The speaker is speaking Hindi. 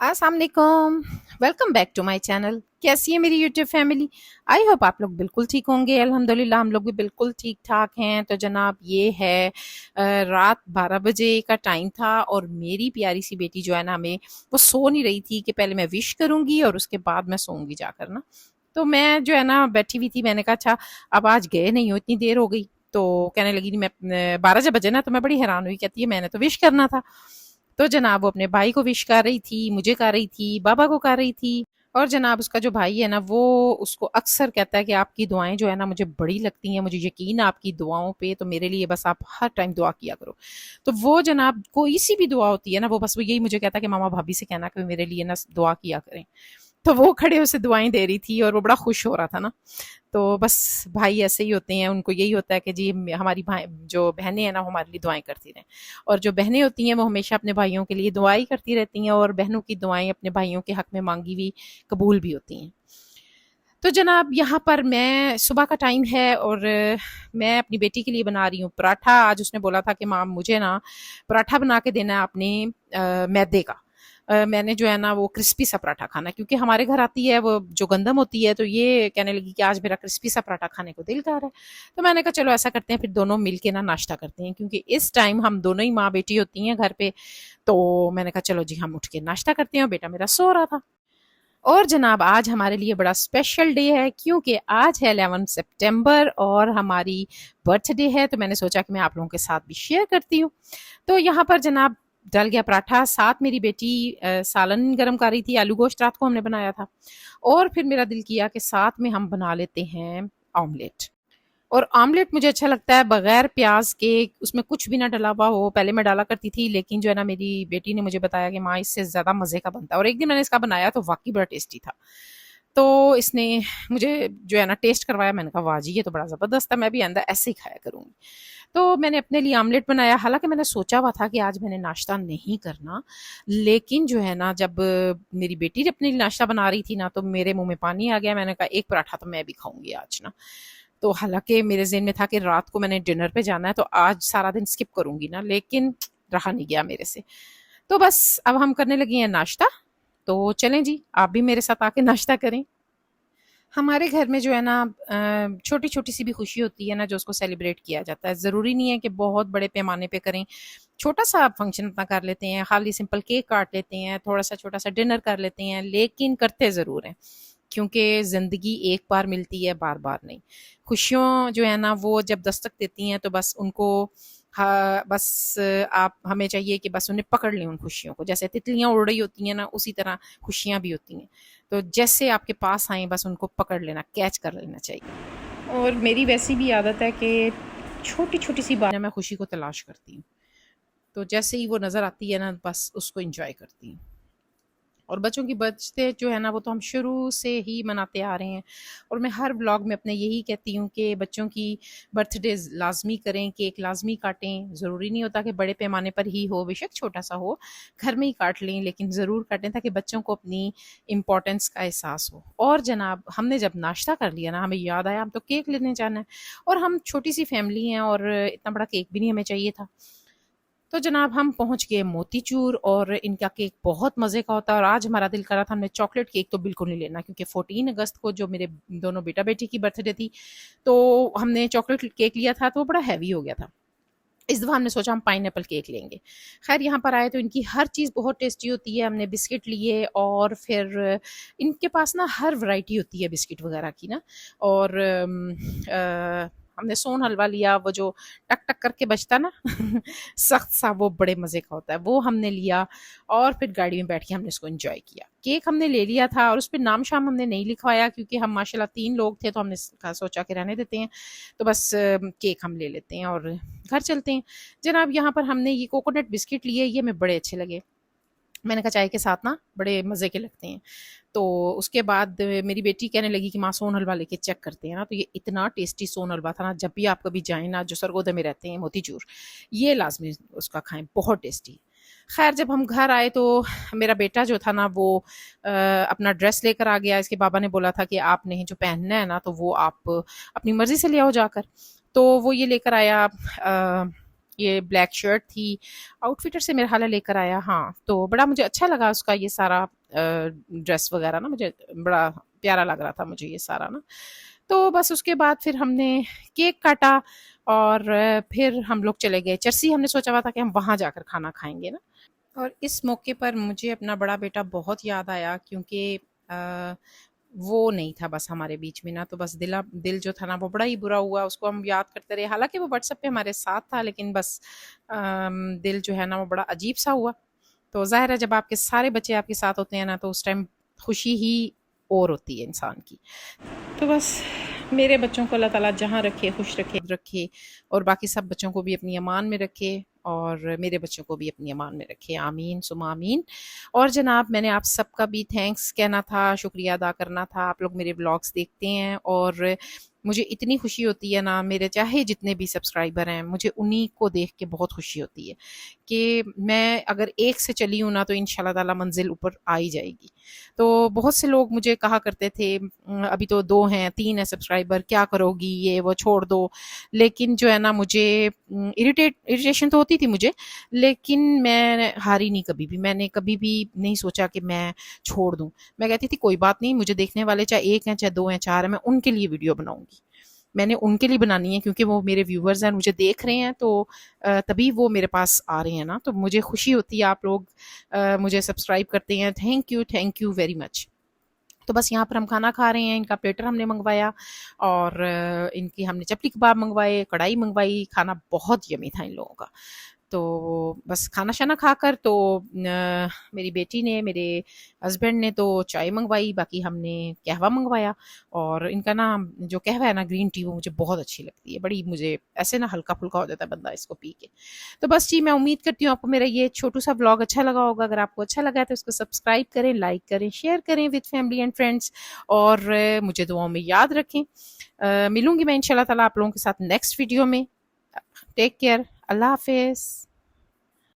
अस्सलाम वालेकुम, welcome back to my channel. कैसी है मेरी यूट्यूब फैमिली? आई होप आप लोग बिल्कुल ठीक होंगे। अल्हम्दुलिल्लाह हम लोग भी बिल्कुल ठीक ठाक हैं। तो जनाब ये है रात 12 बजे का टाइम था और मेरी प्यारी सी बेटी जो है ना हमें वो सो नहीं रही थी कि पहले मैं विश करूंगी और उसके बाद मैं सोऊंगी जाकर ना। तो मैं जो है ना बैठी हुई थी, मैंने कहा अच्छा अब आज गए नहीं हो, इतनी देर हो गई। तो कहने लगी मैं 12 जब बजे ना, तो मैं बड़ी हैरान हुई, कहती है मैंने तो विश करना था। तो जनाब वो अपने भाई को विश कर रही थी, मुझे कर रही थी, बाबा को कर रही थी। और जनाब उसका जो भाई है ना वो उसको अक्सर कहता है कि आपकी दुआएं जो है ना मुझे बड़ी लगती हैं, मुझे यकीन है आपकी दुआओं पे, तो मेरे लिए बस आप हर टाइम दुआ किया करो। तो वो जनाब कोई सी भी दुआ होती है ना, वो बस वो यही मुझे कहता है कि मामा भाभी से कहना कि मेरे लिए ना दुआ किया करें। तो वो खड़े उसे दुआएं दे रही थी और वो बड़ा खुश हो रहा था ना। तो बस भाई ऐसे ही होते हैं, उनको यही होता है कि जी हमारी भाई जो बहनें हैं ना वो हमारे लिए दुआएं करती रहें। और जो बहनें होती हैं वो हमेशा अपने भाइयों के लिए दुआई करती रहती हैं और बहनों की दुआएं अपने भाइयों के हक में मांगी हुई कबूल भी होती हैं। तो जनाब यहाँ पर मैं सुबह का टाइम है और मैं अपनी बेटी के लिए बना रही हूँ पराठा। आज उसने बोला था कि माम मुझे ना पराठा बना के देना है अपने मैदे का। मैंने जो है ना वो क्रिस्पी सा पराठा खाना, क्योंकि हमारे घर आती है वो जो गंदम होती है, तो ये कहने लगी कि आज मेरा क्रिस्पी सा पराठा खाने को दिल कर रहा है। तो मैंने कहा चलो ऐसा करते हैं, फिर दोनों मिलके ना नाश्ता करते हैं, क्योंकि इस टाइम हम दोनों ही माँ बेटी होती हैं घर पे। तो मैंने कहा चलो जी हम उठ के नाश्ता करते हैं, और बेटा मेरा सो रहा था। और जनाब आज हमारे लिए बड़ा स्पेशल डे है, क्योंकि आज है 11 सितंबर और हमारी बर्थडे है। तो मैंने सोचा कि मैं आप लोगों के साथ भी शेयर करती हूँ। तो यहाँ पर जनाब डल गया पराठा, साथ मेरी बेटी सालन गरम कर रही थी, आलू गोश्त रात को हमने बनाया था। और फिर मेरा दिल किया कि साथ में हम बना लेते हैं ऑमलेट। और आमलेट मुझे अच्छा लगता है बगैर प्याज के, उसमें कुछ भी ना डला हुआ हो। पहले मैं डाला करती थी, लेकिन जो है ना मेरी बेटी ने मुझे बताया कि माँ इससे ज़्यादा मज़े का बनता है, और एक दिन मैंने इसका बनाया तो वाकई बड़ा टेस्टी था। तो इसने मुझे जो है ना टेस्ट करवाया, मैंने कहा वाह जी ये तो बड़ा ज़बरदस्त है, मैं भी आइंदा ऐसे ही खाया करूँगी। तो मैंने अपने लिए आमलेट बनाया। हालांकि मैंने सोचा हुआ था कि आज मैंने नाश्ता नहीं करना, लेकिन जो है ना जब मेरी बेटी अपने लिए नाश्ता बना रही थी ना, तो मेरे मुंह में पानी आ गया। मैंने कहा एक पराठा तो मैं भी खाऊंगी आज ना। तो हालांकि मेरे ज़हन में था कि रात को मैंने डिनर पे जाना है, तो आज सारा दिन स्किप करूंगी ना, लेकिन रहा नहीं गया मेरे से। तो बस अब हम करने लगे हैं नाश्ता। तो चलें जी आप भी मेरे साथ आके नाश्ता करें। हमारे घर में जो है ना छोटी छोटी सी भी खुशी होती है ना जो उसको सेलिब्रेट किया जाता है। ज़रूरी नहीं है कि बहुत बड़े पैमाने पे करें, छोटा सा फंक्शन अपना कर लेते हैं, खाली सिंपल केक काट लेते हैं, थोड़ा सा छोटा सा डिनर कर लेते हैं, लेकिन करते ज़रूर हैं, क्योंकि ज़िंदगी एक बार मिलती है, बार बार नहीं। खुशियों जो है ना वो जब दस्तक देती हैं तो बस उनको, हाँ बस आप हमें चाहिए कि बस उन्हें पकड़ लें उन खुशियों को, जैसे तितलियां उड़ रही होती हैं ना उसी तरह खुशियां भी होती हैं। तो जैसे आपके पास आए बस उनको पकड़ लेना, कैच कर लेना चाहिए। और मेरी वैसी भी आदत है कि छोटी छोटी सी बात में मैं खुशी को तलाश करती हूँ। तो जैसे ही वो नज़र आती है ना बस उसको इंजॉय करती हूँ। और बच्चों की बर्थडे जो है ना वो तो हम शुरू से ही मनाते आ रहे हैं, और मैं हर व्लॉग में अपने यही कहती हूँ कि बच्चों की बर्थडे लाजमी करें, केक लाजमी काटें। ज़रूरी नहीं होता कि बड़े पैमाने पर ही हो, बेशक छोटा सा हो, घर में ही काट लें, लेकिन ज़रूर काटें ताकि बच्चों को अपनी इम्पोर्टेंस का एहसास हो। और जनाब हमने जब नाश्ता कर लिया ना, हमें याद आया हम तो केक लेने जाना है, और हम छोटी सी फैमिली हैं और इतना बड़ा केक भी नहीं हमें चाहिए था। तो जनाब हम पहुंच गए मोतीचूर, और इनका केक बहुत मज़े का होता है। और आज हमारा दिल कर रहा था हमने चॉकलेट केक तो बिल्कुल नहीं लेना, क्योंकि 14 अगस्त को जो मेरे दोनों बेटा बेटी की बर्थडे थी, तो हमने चॉकलेट केक लिया था तो वो बड़ा हैवी हो गया था। इस दफ़ा हमने सोचा हम पाइनएप्पल केक लेंगे। खैर यहाँ पर आए तो इनकी हर चीज़ बहुत टेस्टी होती है। हमने बिस्किट लिए, और फिर इनके पास ना हर वैरायटी होती है बिस्किट वगैरह की ना। और हमने सोन हलवा लिया, वो जो टक टक करके बजता ना सख्त सा, वो बड़े मज़े का होता है, वो हमने लिया। और फिर गाड़ी में बैठ के हमने इसको एंजॉय किया। केक हमने ले लिया था और उस पर नाम शाम हमने नहीं लिखवाया, क्योंकि हम माशाल्लाह 3 लोग थे, तो हमने सोचा कि रहने देते हैं। तो बस केक हम ले लेते हैं और घर चलते हैं। जनाब यहाँ पर हमने ये कोकोनट बिस्किट लिए, ये हमें बड़े अच्छे लगे। मैंने कहा चाय के साथ ना बड़े मज़े के लगते हैं। तो उसके बाद मेरी बेटी कहने लगी कि माँ सोन हलवा लेके चेक करते हैं ना। तो ये इतना टेस्टी सोन हलवा था ना, जब भी आप कभी जाएँ ना, जो सरगोदा में रहते हैं मोतीचूर, ये लाजमी उसका खाएं, बहुत टेस्टी। खैर जब हम घर आए तो मेरा बेटा जो था ना वो अपना ड्रेस लेकर आ गया। इसके बाबा ने बोला था कि आपने जो पहनना है ना तो वो आप अपनी मर्ज़ी से ले आओ जाकर। तो वो ये लेकर आया ये ब्लैक शर्ट थी, आउटफिटर से मेरा ख्याल है लेकर आया। हाँ, तो बड़ा मुझे अच्छा लगा उसका ये सारा ड्रेस वगैरह ना, मुझे बड़ा प्यारा लग रहा था मुझे ये सारा ना। तो बस उसके बाद फिर हमने केक काटा और फिर हम लोग चले गए चर्सी। हमने सोचा हुआ था कि हम वहाँ जाकर खाना खाएँगे ना। और इस मौके पर मुझे अपना बड़ा बेटा बहुत याद आया, क्योंकि अ, वो नहीं था बस हमारे बीच में ना, तो बस दिल जो था ना वो बड़ा ही बुरा हुआ, उसको हम याद करते रहे। हालाँकि वो व्हाट्सएप पे हमारे साथ था, लेकिन बस दिल जो है ना वो बड़ा अजीब-सा हुआ। तो ज़ाहिर है जब आपके सारे बच्चे आपके साथ होते हैं ना, तो उस टाइम खुशी ही और होती है इंसान की। तो बस मेरे बच्चों को अल्लाह ताला जहाँ रखे, खुश रखे, रखे, और बाकी सब बच्चों को भी अपनी अमान में रखे, और मेरे बच्चों को भी अपनी अमान में रखे। आमीन सुम्मा आमीन। और जनाब, मैंने आप सबका भी थैंक्स कहना था, शुक्रिया अदा करना था। आप लोग मेरे व्लॉग्स देखते हैं और मुझे इतनी खुशी होती है ना, मेरे चाहे जितने भी सब्सक्राइबर हैं, मुझे उन्हीं को देख के बहुत खुशी होती है कि मैं अगर एक से चली हूँ ना, तो इंशाल्लाह ताला मंजिल ऊपर आ ही जाएगी। तो बहुत से लोग मुझे कहा करते थे, अभी तो 2 हैं, 3 हैं सब्सक्राइबर, क्या करोगी? ये वो छोड़ दो। लेकिन जो है ना, मुझे इरिटेशन तो होती थी मुझे, लेकिन मैं हारी नहीं कभी भी। मैंने कभी भी नहीं सोचा कि मैं छोड़ दूँ। मैं कहती थी कोई बात नहीं, मुझे देखने वाले चाहे 1 हैं, चाहे 2 हैं, 4 हैं, मैं उनके लिए वीडियो बनाऊँगी। मैंने उनके लिए बनानी है, क्योंकि वो मेरे व्यूअर्स हैं, मुझे देख रहे हैं, तो तभी वो मेरे पास आ रहे हैं ना, तो मुझे खुशी होती है आप लोग मुझे सब्सक्राइब करते हैं। Thank you very much. तो बस यहाँ पर हम खाना खा रहे हैं, इनका प्लेटर हमने मंगवाया, और इनकी हमने चपली कबाब मंगवाए, कढ़ाई मंगवाई, खाना बहुत यमी था इन लोगों का। तो बस खाना-शाना खाकर तो मेरी बेटी ने, मेरे हस्बैंड ने तो चाय मँगवाई, बाकी हमने कहवा मँगवाया। और इनका ना जो कहवा है ना, ग्रीन टी, वो मुझे बहुत अच्छी लगती है। बड़ी मुझे ऐसे ना हल्का-फुल्का हो जाता है बंदा इसको पी के। तो बस जी, मैं उम्मीद करती हूँ आपको मेरा ये छोटू-सा व्लॉग अच्छा लगा होगा। अगर आपको अच्छा लगा है तो इसको सब्सक्राइब करें, लाइक करें, शेयर करें विद फैमिली एंड फ्रेंड्स, और मुझे दुआओं में याद रखें। मिलूँगी मैं इंशाल्लाह ताला आप लोगों के साथ नेक्स्ट वीडियो में। Take care. अल्लाह हाफ़िज़।